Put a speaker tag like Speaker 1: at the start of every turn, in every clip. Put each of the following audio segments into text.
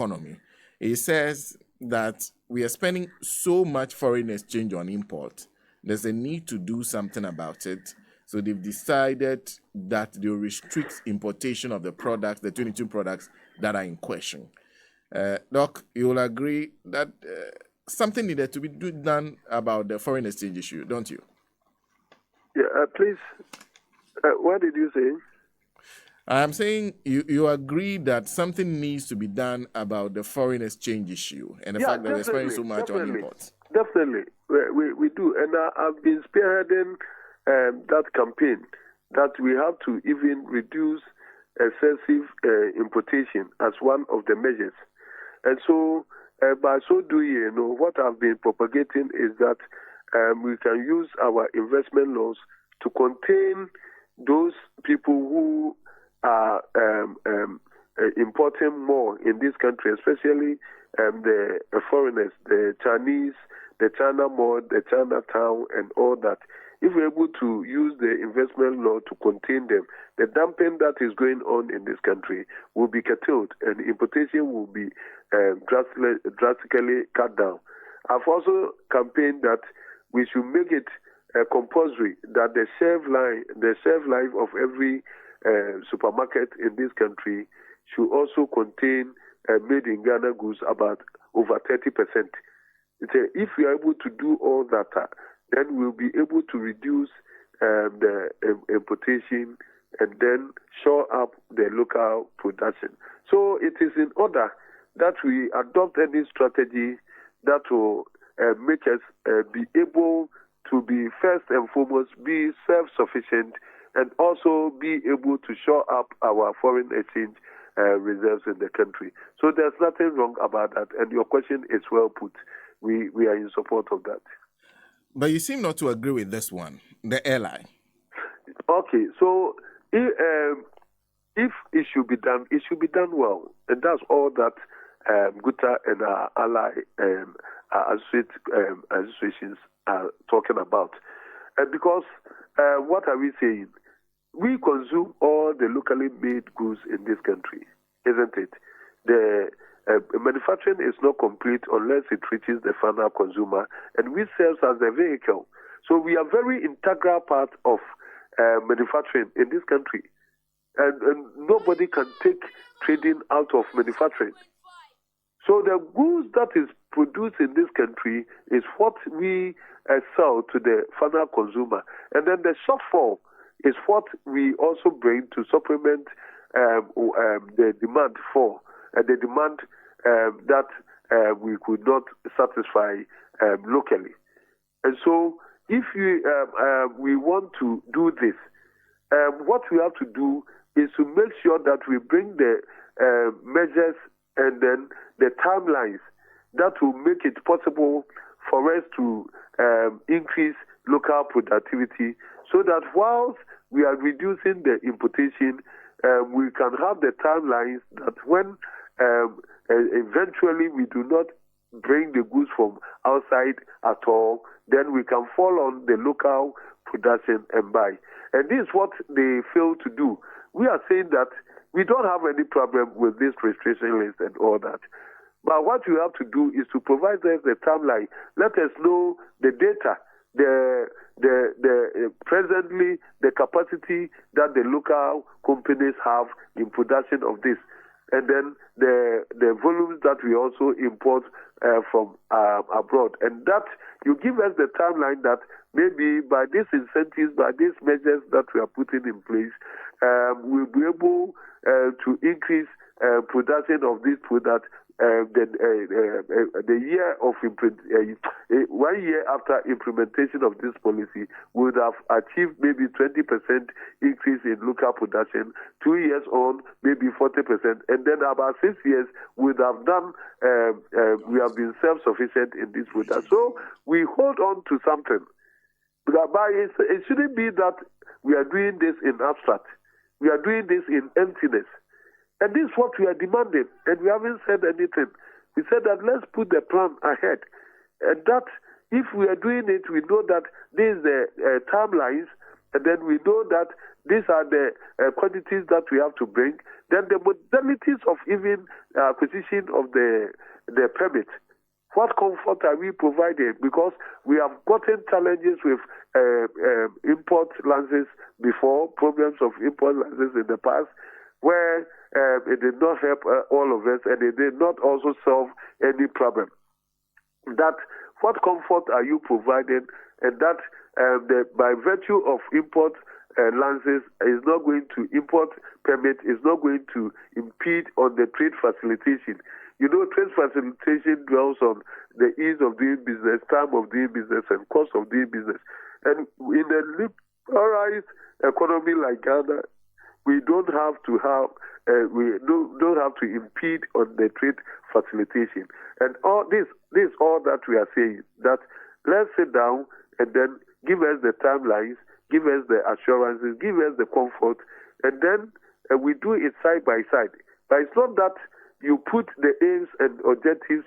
Speaker 1: economy. It says that we are spending so much foreign exchange on import. There's a need to do something about it. So they've decided that they'll restrict importation of the products, the 22 products that are in question. Doc, you will agree that something needed to be done about the foreign exchange issue, don't you?
Speaker 2: Yeah, please. What did you say?
Speaker 1: I'm saying you agree that something needs to be done about the foreign exchange issue and the fact that we're spending so much on imports.
Speaker 2: Definitely, we do. And I've been spearheading that campaign that we have to even reduce excessive importation as one of the measures. And so, by so doing, what I've been propagating is that we can use our investment laws to contain those people who are importing more in this country, especially the foreigners, the Chinese, the China Mall, the Chinatown, and all that. If we're able to use the investment law to contain them, the dumping that is going on in this country will be curtailed and importation will be drastically cut down. I've also campaigned that we should make it compulsory that the shelf life of every supermarket in this country should also contain made in Ghana goods about over 30%. If we are able to do all that, then we'll be able to reduce the importation and then shore up the local production. So it is in order that we adopt any strategy that will make us be able to be first and foremost be self-sufficient and also be able to shore up our foreign exchange reserves in the country. So there's nothing wrong about that, and your question is well put. We are in support of that.
Speaker 1: But you seem not to agree with this one, the airline.
Speaker 2: Okay, so if it should be done well, and that's all that GUTA and our ally associations are talking about. Because what are we saying? We consume all the locally made goods in this country, isn't it? The manufacturing is not complete unless it reaches the final consumer, and we serve as the vehicle. So we are very integral part of manufacturing in this country, and nobody can take trading out of manufacturing. So the goods that is produced in this country is what we sell to the final consumer, and then the shortfall is what we also bring to supplement the demand for the demand that we could not satisfy locally. And so, if we want to do this, what we have to do is to make sure that we bring the measures and then the timelines that will make it possible for us to increase local productivity, so that whilst we are reducing the importation, we can have the timelines that when eventually we do not bring the goods from outside at all, then we can fall on the local production and buy. And this is what they fail to do. We are saying that we don't have any problem with this restriction list and all that. But what you have to do is to provide us the timeline. Let us know the data, presently the capacity that the local companies have in production of this, and then the volumes that we also import from abroad. And that you give us the timeline that maybe by these incentives, by these measures that we are putting in place, we'll be able to increase production of this product. The year of 1 year after implementation of this policy would have achieved maybe 20% increase in local production. 2 years on, maybe 40%, and then about 6 years would have done. We have been self-sufficient in this product. So we hold on to something. But it shouldn't be that we are doing this in abstract. We are doing this in emptiness. And this is what we are demanding, and we haven't said anything. We said that let's put the plan ahead, and that if we are doing it, we know that this is the timelines, and then we know that these are the quantities that we have to bring. Then the modalities of even acquisition of the permit. What comfort are we providing? Because we have gotten challenges with import licenses before, problems of import licenses in the past, where it did not help all of us, and it did not also solve any problem. That what comfort are you providing, and that by virtue of import licenses is not going to import permit is not going to impede on the trade facilitation. You know, trade facilitation dwells on the ease of doing business, time of doing business, and cost of doing business. And in a liberalized economy like Ghana, we don't have to impede on the trade facilitation. And all this all that we are saying, that let's sit down and then give us the timelines, give us the assurances, give us the comfort, and then we do it side by side. But it's not that you put the aims and objectives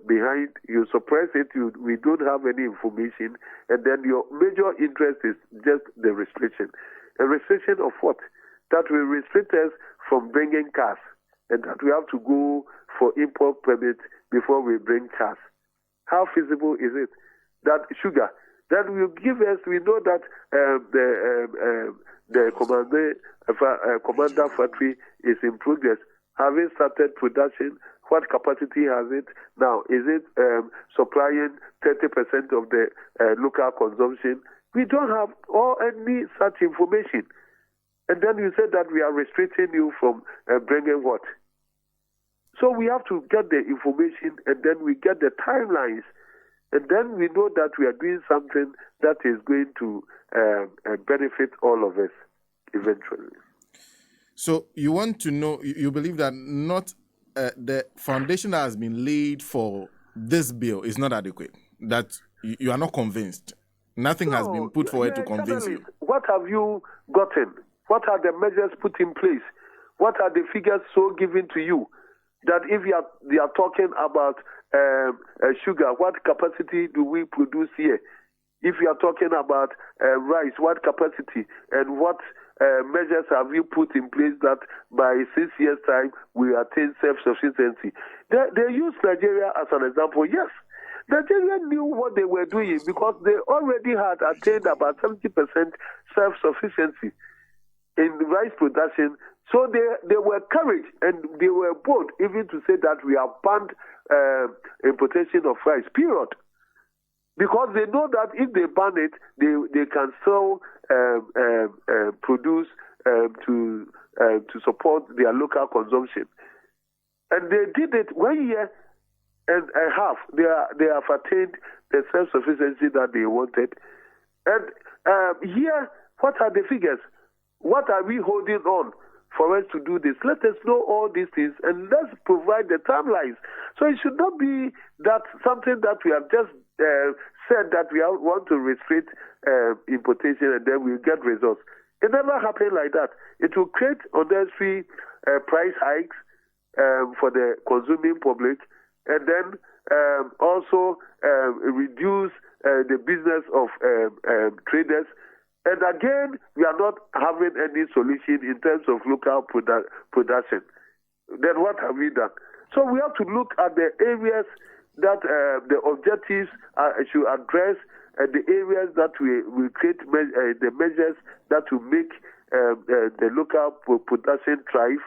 Speaker 2: behind, you suppress it, we don't have any information, and then your major interest is just the restriction. A restriction of what? That will restrict us from bringing cars, and that we have to go for import permit before we bring cars. How feasible is it? That sugar, that will give us, we know that the commander factory is in progress. Having started production, what capacity has it now? Is it supplying 30% of the local consumption? We don't have any such information. And then you said that we are restricting you from bringing what? So we have to get the information, and then we get the timelines, and then we know that we are doing something that is going to benefit all of us eventually.
Speaker 1: So you want to know, you believe that not the foundation that has been laid for this bill is not adequate, that you are not convinced. Nothing has been put forward to convince you.
Speaker 2: What have you gotten? What are the measures put in place? What are the figures so given to you? That if they are talking about sugar, what capacity do we produce here? If you are talking about rice, what capacity and what measures have you put in place that by 6 years' time we attain self-sufficiency? They use Nigeria as an example. Yes, Nigeria knew what they were doing because they already had attained about 70% self-sufficiency in rice production. So they were courage and they were bold even to say that we have banned importation of rice, period. Because they know that if they ban it, they can still produce to support their local consumption. And they did it 1 year and a half. They have attained the self-sufficiency that they wanted. And here, what are the figures? What are we holding on for us to do this? Let us know all these things and let's provide the timelines. So it should not be that something that we have just said that we want to restrict importation and then we'll get results. It never happened like that. It will create unnecessary price hikes for the consuming public, and then also reduce the business of traders. And again, we are not having any solution in terms of local production. Then what have we done? So we have to look at the areas that the objectives should address, and the areas that we create the measures that will make the local production thrive,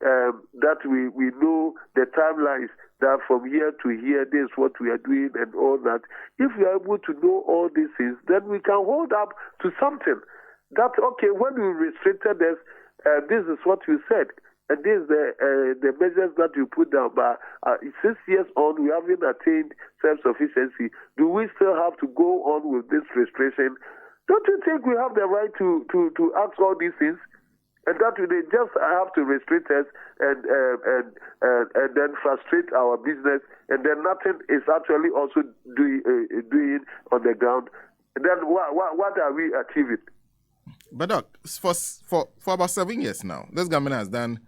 Speaker 2: that we know the timelines, that from here to here, this is what we are doing and all that. If we are able to know all these things, then we can hold up to something. That, okay, when we restricted this, this is what you said. And this is the measures that you put down. But 6 years on, we haven't attained self-sufficiency. Do we still have to go on with this restriction? Don't you think we have the right to ask all these things? And that they just have to restrict us and then frustrate our business, and then nothing is actually also doing on the ground. And then what are we achieving?
Speaker 1: But Doc, for about 7 years now, this government has done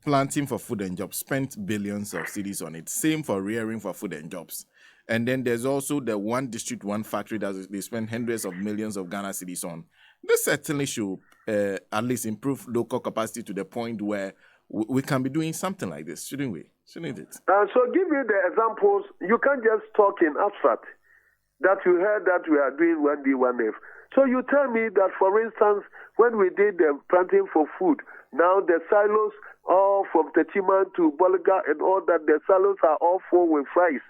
Speaker 1: planting for food and jobs, spent billions of cedis on it. Same for rearing for food and jobs. And then there's also the one district, one factory that they spend hundreds of millions of Ghana cedis on. This certainly should at least improve local capacity to the point where we can be doing something like this, shouldn't we? Shouldn't it?
Speaker 2: So give me the examples. You can't just talk in abstract that you heard that we are doing 1D, 1F. So you tell me that, for instance, when we did the planting for food, now the silos all from Techiman to Bolga and all that, the silos are all full with fries.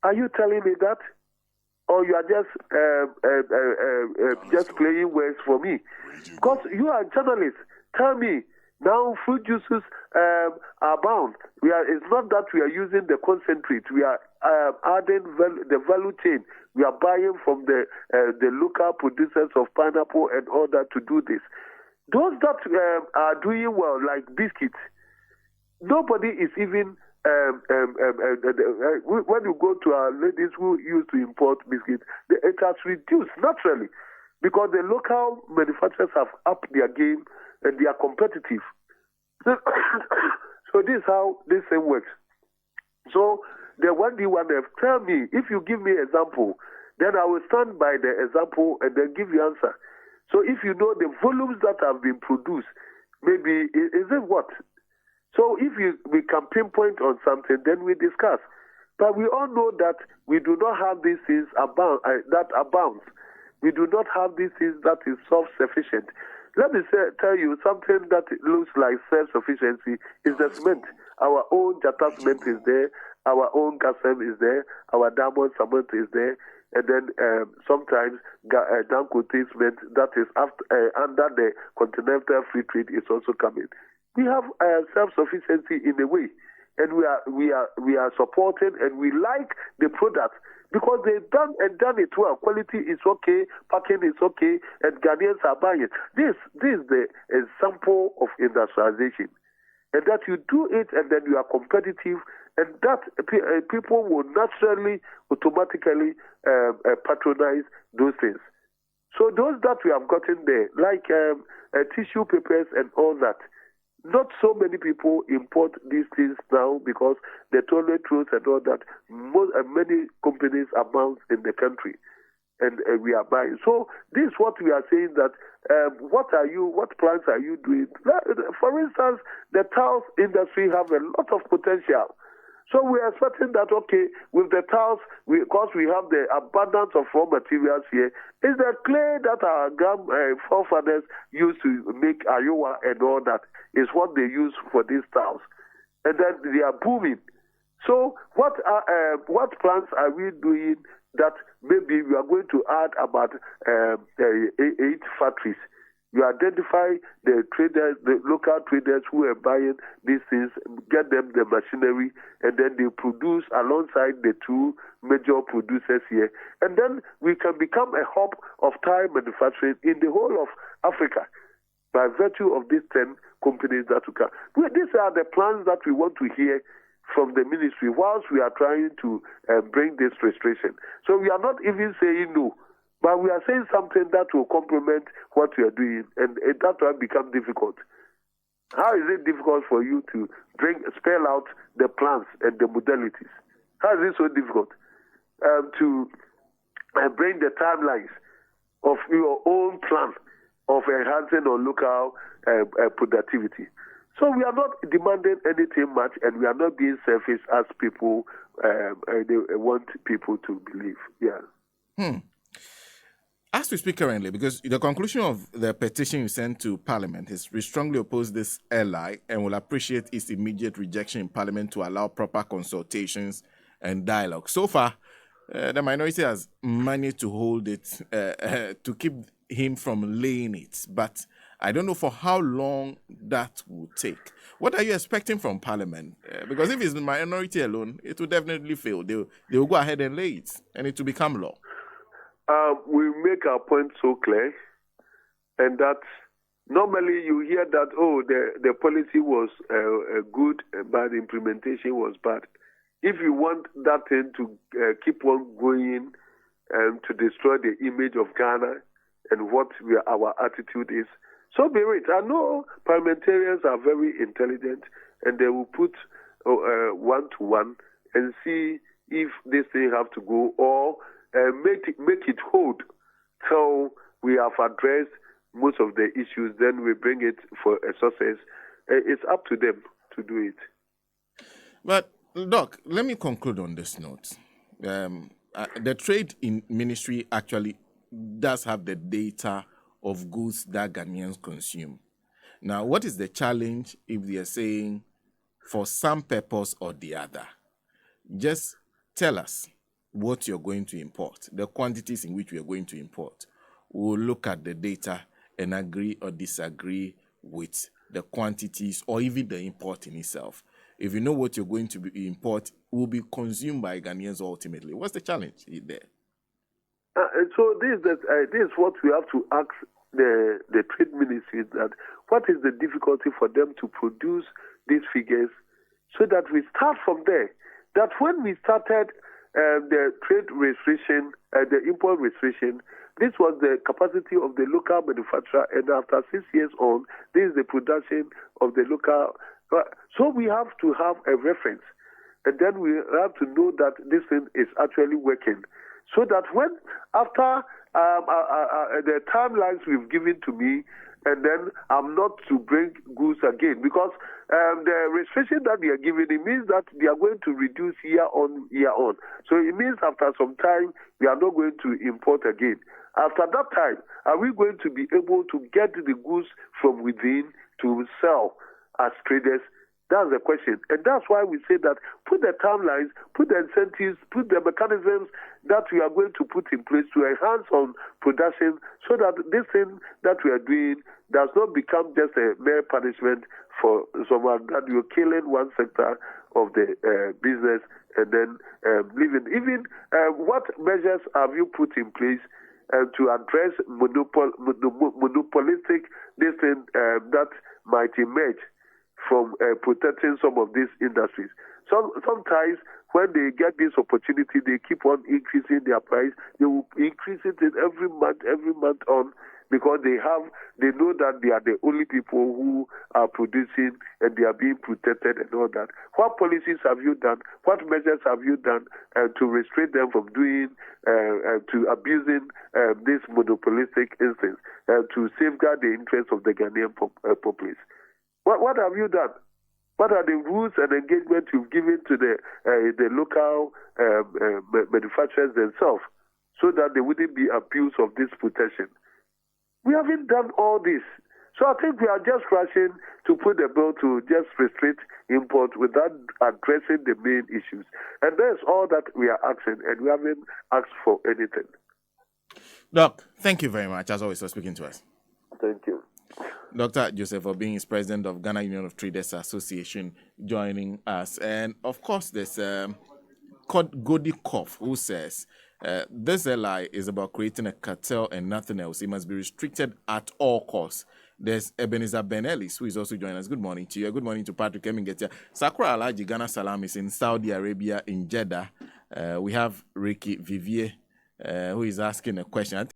Speaker 2: Are you telling me that? Or you are just playing words for me? Because you are a journalist. Tell me, now fruit juices are bound. It's not that we are using the concentrate. We are adding the value chain. We are buying from the local producers of pineapple and all that to do this. Those that are doing well, like biscuits, nobody is even when you go to our ladies who used to import biscuits, it has reduced naturally because the local manufacturers have upped their game and they are competitive. So this is how this thing works. So the 1D, 1F, tell me, if you give me an example, then I will stand by the example and then give you answer. So if you know the volumes that have been produced, maybe, is it what? So if we can pinpoint on something, then we discuss. But we all know that we do not have these things that abound. We do not have these things that is self-sufficient. Let me tell you something that looks like self-sufficiency is the cement. Our own Jata cement is there. Our own Gasem is there. Our Diamond cement is there. And then sometimes Dangote cement that is under the Continental Free Trade is also coming. We have self-sufficiency in a way, and we are supported, and we like the product because they've done it well. Quality is okay, packing is okay, and Ghanaians are buying it. This is the example of industrialization, and that you do it, and then you are competitive, and that people will naturally, automatically patronize those things. So those that we have gotten there, like tissue papers and all that. Not so many people import these things now because the toilet rolls and all that. Many companies abound in the country, and we are buying. So this is what we are saying that what plans are you doing? For instance, the tiles industry have a lot of potential. So we are expecting that, okay, with the tiles, because we have the abundance of raw materials here, is the clay that our forefathers used to make Iowa and all that is what they use for these tiles. And then they are booming. So what plans are we doing that maybe we are going to add about 8 factories? You identify the traders, the local traders who are buying these things, get them the machinery, and then they produce alongside the 2 major producers here. And then we can become a hub of tire manufacturing in the whole of Africa by virtue of these 10 companies that will come. These are the plans that we want to hear from the ministry whilst we are trying to bring this restriction. So we are not even saying no. But we are saying something that will complement what we are doing, and that will become difficult. How is it difficult for you to spell out the plans and the modalities? How is it so difficult to bring the timelines of your own plan of enhancing our local productivity? So we are not demanding anything much, and we are not being selfish as people they want people to believe. Yeah.
Speaker 1: As we speak currently, because the conclusion of the petition you sent to Parliament is we strongly oppose this ally and will appreciate its immediate rejection in Parliament to allow proper consultations and dialogue. So far, the minority has managed to hold it, to keep him from laying it. But I don't know for how long that will take. What are you expecting from Parliament? Because if it's the minority alone, it will definitely fail. They will go ahead and lay it, and it will become law.
Speaker 2: We make our point so clear, and that normally you hear that, the policy was good, but the implementation was bad. If you want that thing to keep on going and to destroy the image of Ghana and what our attitude is, so be it. I know parliamentarians are very intelligent, and they will put 1-to-1 and see if this thing have to go or make it hold. So we have addressed most of the issues, then we bring it for a success. It's up to them to do it.
Speaker 1: But, Doc, let me conclude on this note. The trade in ministry actually does have the data of goods that Ghanaians consume. Now, what is the challenge if they are saying for some purpose or the other? Just tell us what you're going to import, the quantities in which we are going to import. We'll look at the data and agree or disagree with the quantities or even the import in itself. If you know what you're going to import will be consumed by Ghanaians ultimately. What's the challenge there?
Speaker 2: So this is what we have to ask the trade ministry, that what is the difficulty for them to produce these figures so that we start from there. That when we started the trade restriction, the import restriction, this was the capacity of the local manufacturer, and after 6 years on, this is the production of the local. So we have to have a reference, and then we have to know that this thing is actually working, so that when after the timelines we've given to me, and then I'm not to bring goods again, because the restriction that they are giving, it means that they are going to reduce year on year on. So it means after some time, we are not going to import again. After that time, are we going to be able to get the goods from within to sell as traders? That's the question. And that's why we say that put the timelines, put the incentives, put the mechanisms that we are going to put in place to enhance on production, so that this thing that we are doing does not become just a mere punishment for someone, that you're killing one sector of the business and then leaving. Even what measures have you put in place to address monopolistic this thing that might emerge from protecting some of these industries? Sometimes when they get this opportunity, they keep on increasing their price. They will increase it every month on, because they know that they are the only people who are producing and they are being protected and all that. What policies have you done? What measures have you done to restrain them from doing, to abusing this monopolistic instance, to safeguard the interests of the Ghanaian populace? What have you done? What are the rules and engagement you've given to the local manufacturers themselves, so that they wouldn't be abused of this protection? We haven't done all this. So I think we are just rushing to put the bill to just restrict import without addressing the main issues. And that's all that we are asking, and we haven't asked for anything.
Speaker 1: Doc, thank you very much, as always, for speaking to us.
Speaker 2: Thank you.
Speaker 1: Dr. Joseph Obeng is president of Ghana Union of Traders Association, joining us. And of course, there's Godikov, who says this LI is about creating a cartel and nothing else. It must be restricted at all costs. There's Ebenezer Benelis, who is also joining us. Good morning to you. Good morning to Patrick Emingetia. Sakura Alaji Ghana Salam is in Saudi Arabia, in Jeddah. We have Ricky Vivier, who is asking a question.